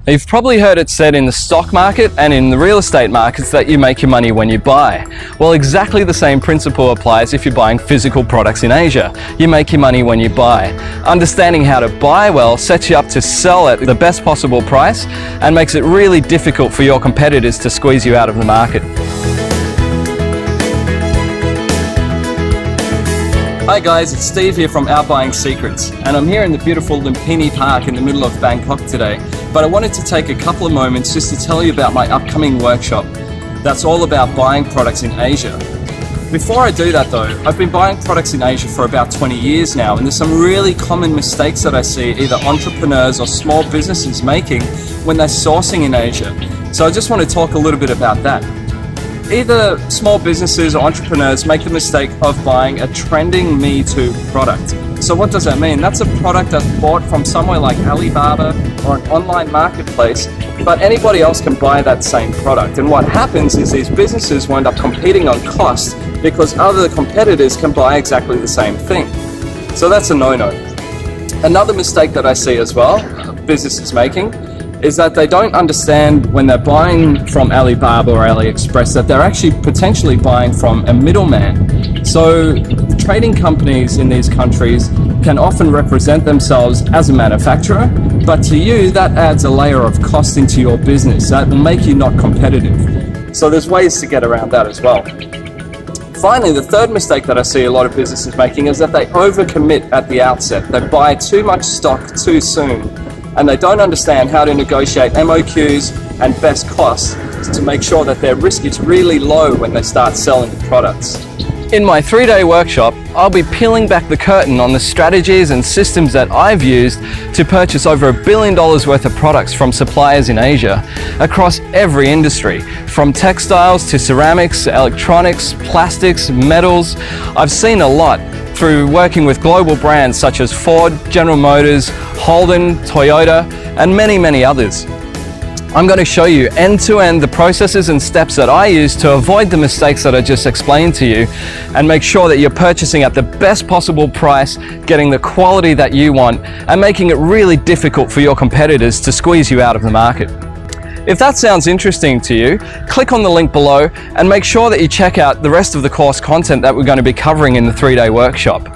You've probably heard it said in the stock market and in the real estate markets that you make your money when you buy. Well, exactly the same principle applies if you're buying physical products in Asia. You make your money when you buy. Understanding how to buy well sets you up to sell at the best possible price and makes it really difficult for your competitors to squeeze you out of the market. Hi guys, it's Steve here from Our Buying Secrets, and I'm here in the beautiful Lumpini Park in the middle of Bangkok today. But I wanted to take a couple of moments just to tell you about my upcoming workshop that's all about buying products in Asia. Before I do that though, I've been buying products in Asia for about 20 years now, and there's some really common mistakes that I see either entrepreneurs or small businesses making when they're sourcing in Asia. So I just want to talk a little bit about that. Either small businesses or entrepreneurs make the mistake of buying a trending Me Too product. So what does that mean? That's a product that's bought from somewhere like Alibaba or an online marketplace, but anybody else can buy that same product. And what happens is these businesses wind up competing on cost because other competitors can buy exactly the same thing. So that's a no-no. Another mistake that I see as well, businesses making, is that they don't understand when they're buying from Alibaba or AliExpress that they're actually potentially buying from a middleman. So trading companies in these countries can often represent themselves as a manufacturer, but to you that adds a layer of cost into your business that will make you not competitive. So there's ways to get around that as well. Finally, the third mistake that I see a lot of businesses making is that they overcommit at the outset. They buy too much stock too soon, and they don't understand how to negotiate MOQs and best costs to make sure that their risk is really low when they start selling the products. In my 3-day workshop, I'll be peeling back the curtain on the strategies and systems that I've used to purchase over $1 billion worth of products from suppliers in Asia across every industry, from textiles to ceramics, electronics, plastics, metals. I've seen a lot through working with global brands such as Ford, General Motors, Holden, Toyota, and many, many others. I'm going to show you end-to-end the processes and steps that I use to avoid the mistakes that I just explained to you and make sure that you're purchasing at the best possible price, getting the quality that you want, and making it really difficult for your competitors to squeeze you out of the market. If that sounds interesting to you, click on the link below and make sure that you check out the rest of the course content that we're going to be covering in the 3-day workshop.